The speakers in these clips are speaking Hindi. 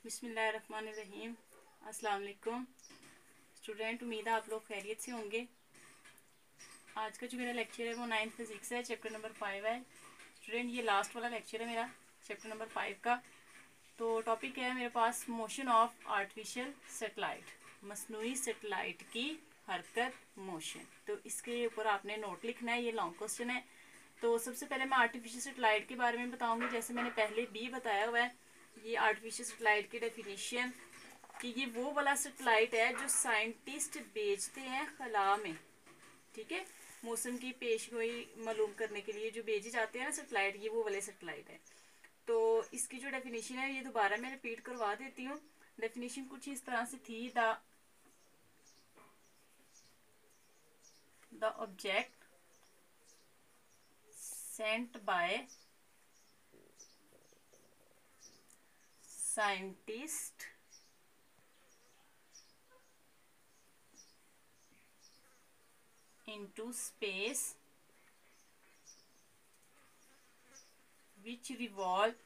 बिस्मिल्लाहिर्रहमानिर्रहीम। अस्सलाम वालेकुम स्टूडेंट, उम्मीद है आप लोग खैरियत से होंगे। आज का जो मेरा लेक्चर है वो 9th फिजिक्स है, चैप्टर नंबर 5 है। स्टूडेंट ये लास्ट वाला लेक्चर है मेरा चैप्टर नंबर 5 का। तो टॉपिक है मेरे पास मोशन ऑफ आर्टिफिशियल सेटेलाइट, मसनूई सेटेलाइट की हरकत, मोशन। तो इसके ऊपर आपने नोट लिखना है, ये लॉन्ग क्वेश्चन है। तो सबसे पहले मैं आर्टिफिशियल सेटेलाइट के बारे में बताऊंगी, जैसे मैंने पहले भी बताया हुआ है। ये आर्टिफिशियल सेटेलाइट की डेफिनेशन कि ये वो वाला सेटेलाइट है जो साइंटिस्ट भेजते हैं खला में, ठीक है, मौसम की पेशगोई मालूम करने के लिए जो भेजे जाते हैं ना सेटेलाइट, ये वो वाले सेटेलाइट है। तो इसकी जो डेफिनेशन है ये दोबारा मैं रिपीट करवा देती हूँ। डेफिनेशन कुछ इस तरह से थी, the object sent by scientist into space which revolve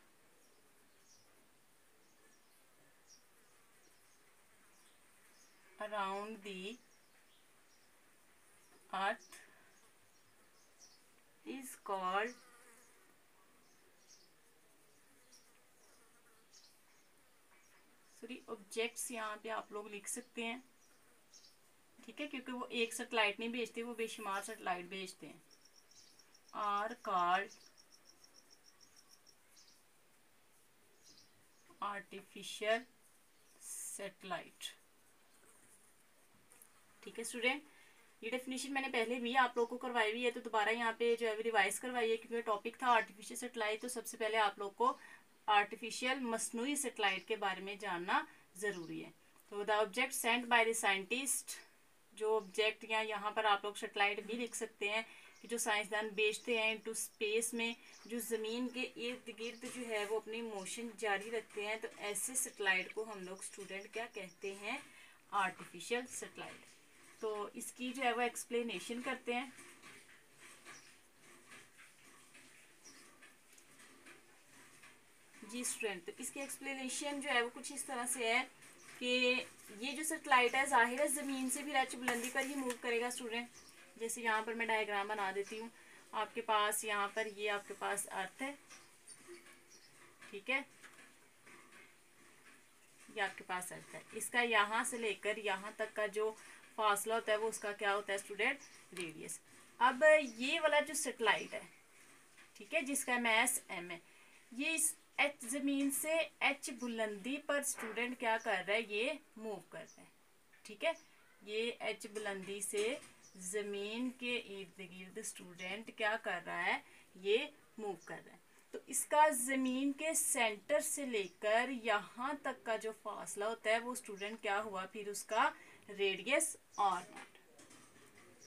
around the earth is called objects. यहाँ पे आप लोग लिख सकते हैं, ठीक है, क्योंकि वो एक सेटेलाइट नहीं भेजते, वो बेशुमार सेटेलाइट भेजते हैं। आर कॉल्ड आर्टिफिशियल सेटेलाइट, ठीक है स्टूडेंट। ये डेफिनेशन मैंने पहले भी आप लोगों को करवाई हुई है, तो दोबारा यहाँ पे जो है रिवाइज करवाई है, क्योंकि टॉपिक था आर्टिफिशियल सेटेलाइट। तो सबसे पहले आप लोग को आर्टिफिशियल मसनूई सेटेलाइट के बारे में जानना जरूरी है। तो the object sent by the scientist, जो ऑब्जेक्ट या यहाँ पर आप लोग सेटेलाइट भी लिख सकते हैं कि जो साइंसदान भेजते हैं इनटू स्पेस में, जो ज़मीन के इर्द गिर्द जो है वो अपनी मोशन जारी रखते हैं। तो ऐसे सेटेलाइट को हम लोग स्टूडेंट क्या कहते हैं? Artificial satellite. तो इसकी जो है वो एक्सप्लेनेशन करते हैं। जी स्टूडेंट, तो इसकी एक्सप्लेनेशन जो है वो कुछ इस तरह से है कि ये जो सेटेलाइट है जाहिर है ज़मीन से भी रच बुलंदी पर ही मूव करेगा स्टूडेंट। जैसे यहाँ पर मैं डायग्राम बना देती हूँ। आपके पास यहाँ पर ये आपके पास अर्थ है, ठीक है, ये आपके पास अर्थ है। इसका यहाँ से लेकर यहाँ तक का जो फासला होता है वो उसका क्या होता है स्टूडेंट? रेडियस। अब ये वाला जो सेटेलाइट है, ठीक है, जिसका मैस m है, ये इस h जमीन से h बुलंदी पर स्टूडेंट क्या कर रहा है? ये मूव कर रहा है, ठीक है। ये h बुलंदी से जमीन के इर्द गिर्द स्टूडेंट क्या कर रहा है? ये मूव कर रहा है। तो इसका जमीन के सेंटर से लेकर यहाँ तक का जो फासला होता है वो स्टूडेंट क्या हुआ? फिर उसका रेडियस r नॉट,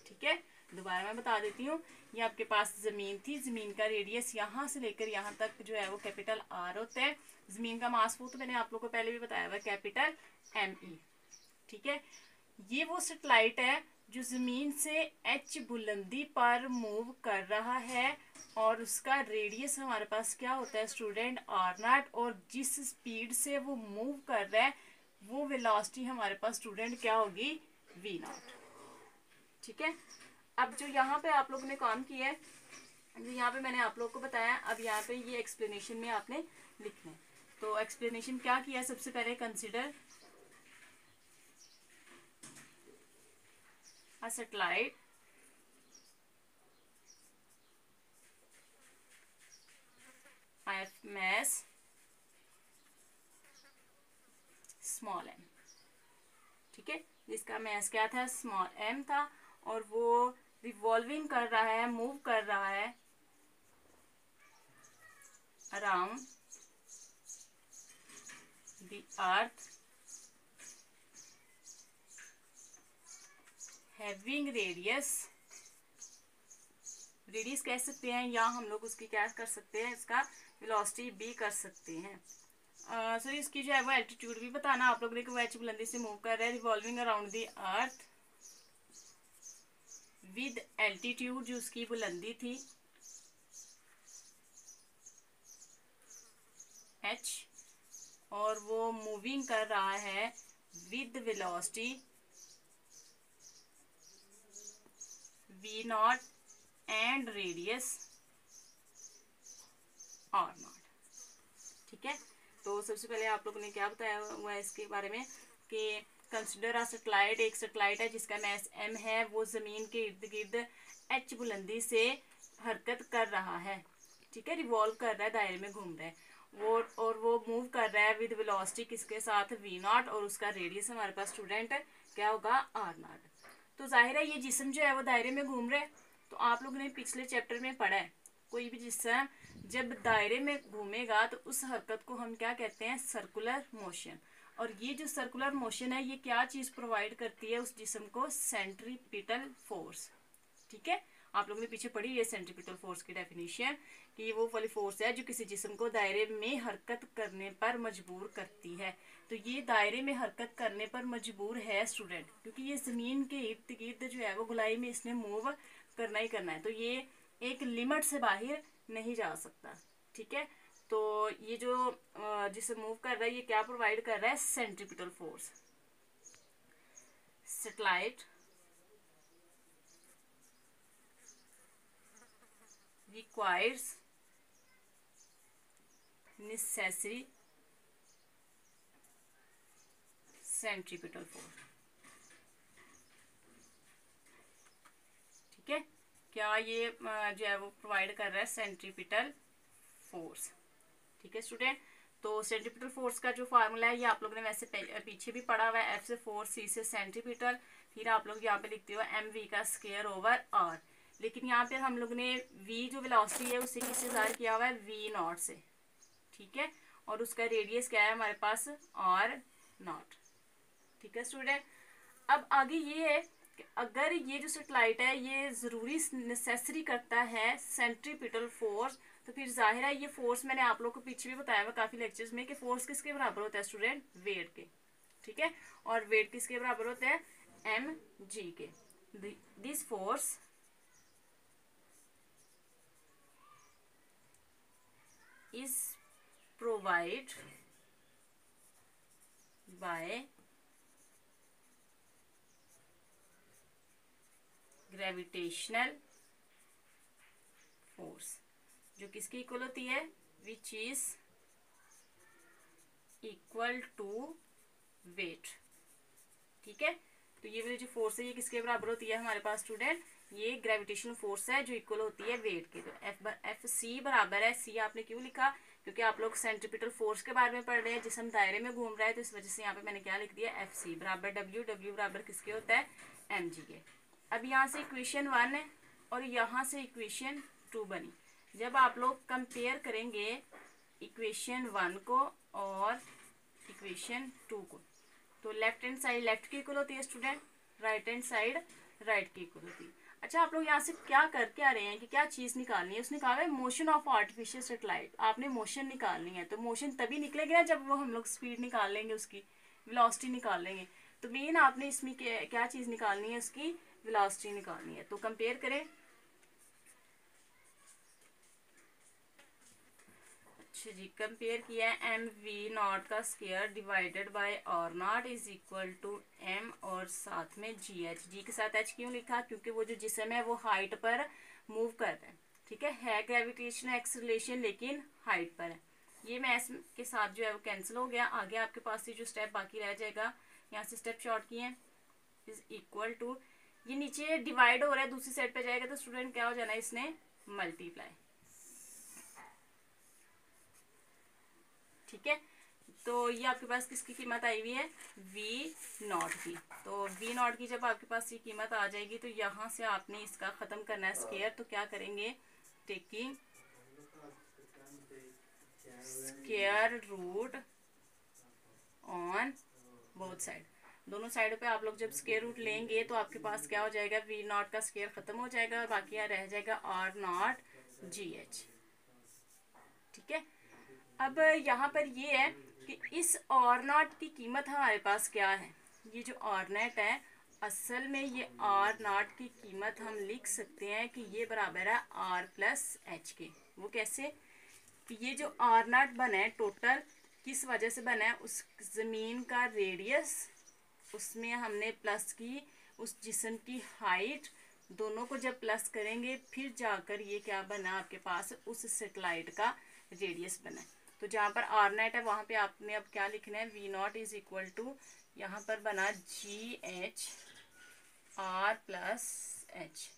ठीक है। दोबारा मैं बता देती हूँ, ये आपके पास जमीन थी, जमीन का रेडियस यहाँ से लेकर यहाँ तक जो है वो कैपिटल R होता है। जमीन का मास वो तो मैंने आप लोगों को पहले भी बताया हुआ, कैपिटल ME, ठीक है। ये वो सेटेलाइट है जो जमीन से h बुलंदी पर मूव कर रहा है और उसका रेडियस हमारे पास क्या होता है स्टूडेंट? r0। और जिस स्पीड से वो मूव कर रहा है वो वेलोसिटी हमारे पास स्टूडेंट क्या होगी? v0, ठीक है। अब जो यहाँ पे आप लोगों ने काम किया है, जो यहाँ पे मैंने आप लोगों को बताया, अब यहाँ पे ये एक्सप्लेनेशन में आपने लिखना है। तो एक्सप्लेनेशन क्या किया है? सबसे पहले consider a satellite of mass small m, ठीक है, जिसका मैस क्या था? स्मॉल m था, और वो रिवॉल्विंग कर रहा है, मूव कर रहा है around the earth having radius. Radius कह सकते हैं या हम लोग उसकी क्या कर सकते हैं? इसका वेलोसिटी भी कर सकते हैं। सॉरी, इसकी जो है वो एल्टीट्यूड भी बताना आप लोगों ने कि वो h बुलंदी से मूव कर रहा है revolving around the earth with altitude, जो उसकी बुलंदी थी h, और वो मूविंग कर रहा है with velocity v0 and radius r0। ठीक है, तो सबसे पहले आप लोगों ने क्या बताया हुआ है इसके बारे में कि कंसिडर अ सैटेलाइट, एक सैटेलाइट है जिसका मैस m है, वो जमीन के इर्द गिर्द h बुलंदी से हरकत कर रहा है। ठीक है, रिवॉल्व कर रहा है, दायरे में घूम रहा है वो मूव कर रहा है विद वेलोसिटी किसके साथ, v0, और उसका रेडियस हमारे पास स्टूडेंट क्या होगा, r0। तो जाहिर है ये जिस्म जो है वो दायरे में घूम रहा है। तो आप लोगों ने पिछले चैप्टर में पढ़ा है कोई भी जिस्म जब दायरे में घूमेगा तो उस हरकत को हम क्या कहते हैं, सर्कुलर मोशन। और ये जो सर्कुलर मोशन है ये क्या चीज प्रोवाइड करती है उस जिस्म को, सेंट्रीपिटल फोर्स। ठीक है, आप लोगों ने पीछे पढ़ी है सेंट्रीपिटल फोर्स की डेफिनेशन कि वो वाली फोर्स है जो किसी जिस्म को दायरे में हरकत करने पर मजबूर करती है। तो ये दायरे में हरकत करने पर मजबूर है स्टूडेंट, क्योंकि ये जमीन के इर्द गिर्द जो है वो गोलाई में इसने मूव करना ही करना है, तो ये एक लिमिट से बाहर नहीं जा सकता। ठीक है, तो ये जो जिसे मूव कर रहा है ये क्या प्रोवाइड कर रहा है, centripetal force. Satellite requires necessary centripetal force। ठीक है, क्या ये जो है वो प्रोवाइड कर रहा है सेंट्रीपिटल फोर्स। ठीक है स्टूडेंट, तो सेंट्रीपिटल फोर्स का जो फार्मूला है ये आप लोगों ने वैसे पीछे भी पढ़ा हुआ है, F से फोर्स, C से सेंट्रीपिटल, फिर आप लोग यहाँ पे लिखते हो mv का स्क्वायर ओवर r। लेकिन यहाँ पे हम लोग ने v जो वेलोसिटी है उसे किससे ज़ाहिर किया हुआ है, v0 से। ठीक है, और उसका रेडियस क्या है हमारे पास, r0। ठीक है स्टूडेंट, अब आगे ये है कि अगर ये जो सैटेलाइट है ये ज़रूरी नेसेसरी करता है सेंट्रीपिटल फोर्स, तो फिर जाहिर है ये फोर्स मैंने आप लोग को पीछे भी बताया हुआ काफ़ी लेक्चर्स में कि फोर्स किसके बराबर होता है स्टूडेंट, वेट के। ठीक है, और वेट किसके बराबर होता है, mg के। This force is provided by gravitational force, जो किसकी इक्वल होती है, which is equal to weight. ठीक है, तो ये वाली जो फोर्स है ये किसके बराबर होती है हमारे पास स्टूडेंट, ये ग्रेविटेशनल फोर्स है जो इक्वल होती है वेट के। तो एफ सी बराबर है, सी आपने क्यों लिखा, क्योंकि आप लोग सेंट्रीपिटल फोर्स के बारे में पढ़ रहे हैं, जिसम दायरे में घूम रहा है, तो इस वजह से यहाँ पे मैंने क्या लिख दिया, एफ सी बराबर डब्ल्यू, डब्ल्यू बराबर किसके होता है, एम जी के। अब यहाँ से इक्वेशन 1 है और यहाँ से इक्वेशन 2 बनी। जब आप लोग कंपेयर करेंगे इक्वेशन 1 को और इक्वेशन 2 को, तो लेफ्ट हैंड साइड लेफ्ट की इक्वल होती है student, right hand side right की इक्वल होती है। अच्छा, आप लोग यहाँ से क्या करके आ रहे हैं कि क्या चीज़ निकालनी है, उसने कहा है मोशन ऑफ आर्टिफिशियल सैटेलाइट। आपने मोशन निकालनी है, तो मोशन तभी निकलेगी ना जब वो हम लोग स्पीड निकाल लेंगे, उसकी वेलोसिटी निकाल लेंगे। तो मेन आपने इसमें क्या चीज़ निकालनी है, उसकी वेलोसिटी निकालनी है। तो कंपेयर करें, अच्छा जी, कंपेयर किया है एम वी नॉट का square divided by r nought is equal to m और साथ में जी एच। जी के साथ एच क्यों लिखा, क्योंकि वो जो जिस्म है वो हाइट पर मूव कर रहा है। ठीक है ग्रेविटेशनल एक्सेलरेशन लेकिन हाइट पर है। ये मैथ के साथ जो है वो कैंसिल हो गया। आगे आपके पास ये जो स्टेप बाकी रह जाएगा, यहाँ से स्टेप शॉर्ट किए हैं, इज इक्वल टू, ये नीचे डिवाइड हो रहा है दूसरी साइड पे जाएगा तो स्टूडेंट क्या हो जाना है, इसने मल्टीप्लाई। ठीक है, तो ये आपके पास किसकी कीमत आई हुई है, वी नॉट की। तो वी नॉट की जब आपके पास ये कीमत आ जाएगी तो यहाँ से आपने इसका ख़त्म करना है स्क्वायर। तो क्या करेंगे, taking square root on both side, दोनों साइडों पे आप लोग जब स्क्वायर रूट लेंगे तो आपके पास क्या हो जाएगा, वी नॉट का स्क्वायर खत्म हो जाएगा और बाकी यहाँ रह जाएगा आर नॉट जी एच। ठीक है, अब यहाँ पर ये है कि इस आर नॉट की कीमत हमारे पास क्या है, ये जो आर नॉट है असल में ये आर नॉट की कीमत हम लिख सकते हैं कि ये बराबर है आर प्लस एच के। वो कैसे, कि ये जो आर नॉट बना है टोटल किस वजह से बना है, उस ज़मीन का रेडियस, उसमें हमने प्लस की उस जिस्म की हाइट, दोनों को जब प्लस करेंगे फिर जाकर ये क्या बना आपके पास, उस सेटेलाइट का रेडियस बना है। तो जहाँ पर आर नेट है वहाँ पे आपने अब क्या लिखना है, v nought is equal to, यहाँ पर बना g h r plus h.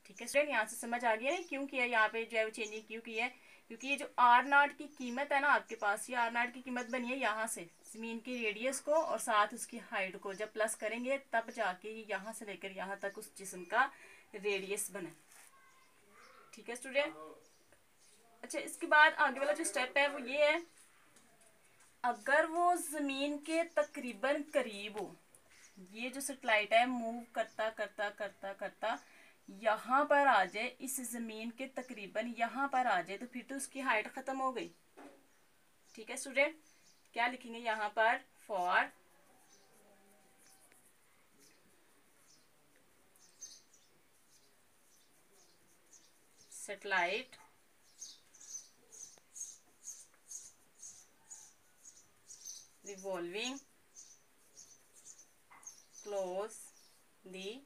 ठीक है स्टूडेंट, यहाँ से समझ आ गया है क्यों किया यहाँ पे जो है वो चेंजिंग क्यों की है, क्योंकि ये जो आर नॉट की कीमत है ना आपके पास, ये आर नॉट की कीमत बनी है यहाँ से जमीन की रेडियस को और साथ उसकी हाइट को जब प्लस करेंगे तब जाके ये यहाँ से लेकर यहाँ तक उस जिस्म का रेडियस बना। ठीक है स्टूडेंट। अच्छा, इसके बाद आगे वाला जो स्टेप है वो ये है, अगर वो जमीन के तकरीबन करीब हो, ये जो सैटेलाइट है मूव करता करता करता करता यहाँ पर आ जाए, इस जमीन के तकरीबन यहाँ पर आ जाए, तो फिर तो उसकी हाइट खत्म हो गई। ठीक है स्टूडेंट, क्या लिखेंगे यहाँ पर, for satellite revolving close the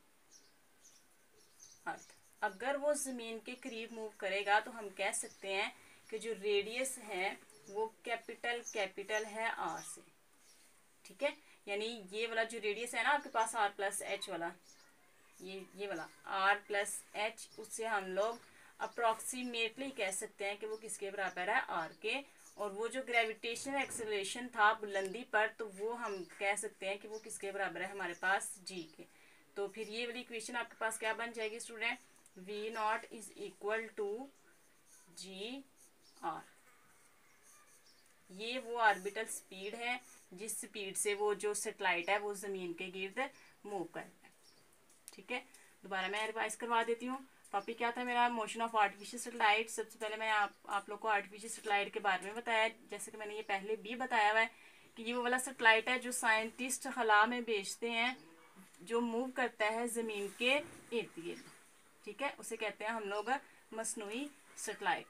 earth. अगर वो जमीन के करीब मूव करेगा तो हम कह सकते हैं कि जो रेडियस है वो कैपिटल कैपिटल है आर से। ठीक है, यानी ये वाला जो रेडियस है ना आपके पास आर प्लस एच वाला, ये वाला आर प्लस एच, उससे हम लोग अप्रोक्सीमेटली कह सकते हैं कि वो किसके बराबर है, आर के। और वो जो ग्रेविटेशनल एक्सेलरेशन था बुलंदी पर, तो वो हम कह सकते हैं कि वो किसके बराबर है हमारे पास, जी के। तो फिर ये वाली इक्वेशन आपके पास क्या बन जाएगी student, v nought is equal to g r. ये वो ऑर्बिटल स्पीड है जिस स्पीड से वो जो सैटेलाइट है वो जमीन के गिर्द मूव करता है। ठीक है, दोबारा मैं रिवाइज करवा देती हूँ। टॉपिक क्या था मेरा, मोशन ऑफ आर्टिफिशियल सैटेलाइट। सबसे पहले मैं आप लोग को आर्टिफिशियल सैटेलाइट के बारे में बताया, जैसे कि मैंने ये पहले भी बताया हुआ है कि ये वो वाला सैटेलाइट है जो साइंटिस्ट खला में भेजते हैं, जो मूव करता है ज़मीन के इर्द गिर्द। ठीक है, उसे कहते हैं हम लोग मसनूई सैटेलाइट।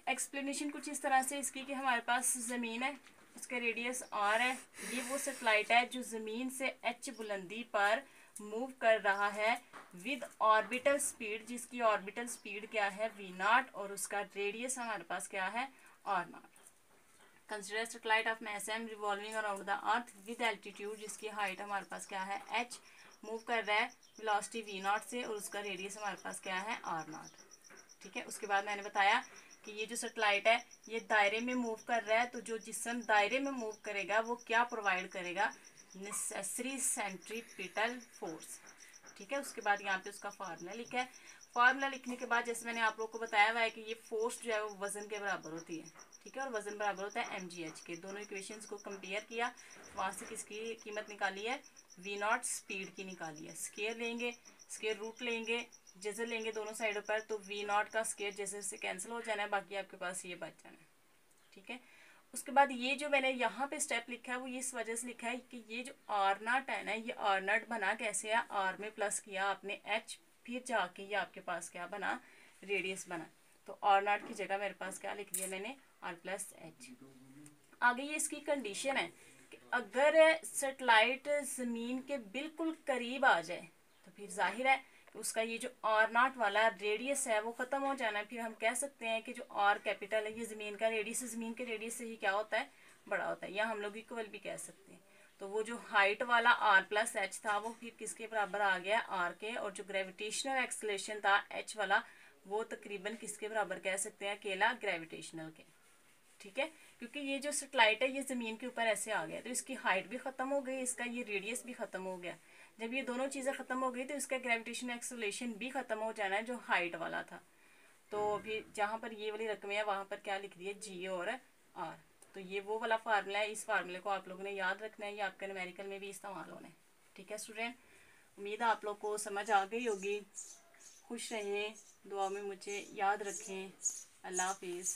एक्सप्लेनेशन कुछ इस तरह से इसकी कि हमारे पास ज़मीन है, उसका रेडियस आर है, ये वो सैटेलाइट है जो ज़मीन से एच बुलंदी पर मूव कर रहा है विद ऑर्बिटल स्पीड, जिसकी ऑर्बिटल स्पीड क्या है, वी नॉट, और उसका रेडियस हमारे पास क्या है, r nought. Consider satellite of mass m revolving around the earth with altitude, जिसकी हाइट हमारे पास क्या है, h, मूव कर रहा है वेलोसिटी वी नॉट से, और उसका रेडियस हमारे पास क्या है, आर नॉट। ठीक है, उसके बाद मैंने बताया कि ये जो सैटेलाइट है ये दायरे में मूव कर रहा है, तो जो जिस्म दायरे में मूव करेगा वो क्या प्रोवाइड करेगा, नेसेसरी सेंट्रीपिटल फोर्स। ठीक है, उसके बाद यहाँ पे उसका फार्मूला लिखा है। फार्मूला लिखने के बाद जैसे मैंने आप लोग को बताया हुआ है कि ये फोर्स जो है वो वजन के बराबर होती है। ठीक है, और वजन बराबर होता है mgh के। दोनों इक्वेशंस को कंपेयर किया, वहाँ से किसकी कीमत निकाली है, वी नॉट स्पीड की निकाली है। स्केयर लेंगे, स्केयर रूट लेंगे, जजर लेंगे दोनों साइडों पर, तो वी नॉट का स्केयर जजर से कैंसिल हो जाना है, बाकी आपके पास ये बच जाना है। ठीक है, उसके बाद ये जो मैंने यहाँ पे स्टेप लिखा है वो इस वजह से लिखा है कि ये जो आर नॉट है ना, ये आर नॉट बना कैसे है, आर में प्लस किया आपने एच, फिर जाके ये आपके पास क्या बना, रेडियस बना। तो आर नॉट की जगह मेरे पास क्या लिख दिया मैंने, आर प्लस एच। आगे ये इसकी कंडीशन है कि अगर सैटेलाइट जमीन के बिल्कुल करीब आ जाए तो फिर जाहिर है उसका ये जो आर नॉट वाला रेडियस है वो खत्म हो जाना है। फिर हम कह सकते हैं कि जो आर कैपिटल है ये ज़मीन का रेडियस है, ज़मीन के रेडियस से ही क्या होता है, बड़ा होता है, या हम लोग इक्वल भी कह सकते हैं। तो वो जो हाइट वाला आर प्लस एच था वो फिर किसके बराबर आ गया, आर के, और जो ग्रेविटेशनल एक्सेलरेशन था एच वाला वो तकरीबन किसके बराबर कह सकते हैं, अकेला ग्रेविटेशनल के। ठीक है, क्योंकि ये जो सैटेलाइट है ये ज़मीन के ऊपर ऐसे आ गया तो इसकी हाइट भी ख़त्म हो गई, इसका ये रेडियस भी ख़त्म हो गया। जब ये दोनों चीज़ें ख़त्म हो गई तो इसका ग्रेविटेशन एक्सेलरेशन भी ख़त्म हो जाना है जो हाइट वाला था। तो अभी जहाँ पर ये वाली रकमें है वहाँ पर क्या लिख दिया, जी और आर। तो ये वो वाला फार्मूला है, इस फार्मूले को आप लोगों ने याद रखना है, ये आपके न्यूमेरिकल में भी इस्तेमाल होना है। ठीक है स्टूडेंट, उम्मीद है आप लोग को समझ आ गई होगी। खुश रहें, दुआ में मुझे याद रखें। अल्लाह हाफिज़।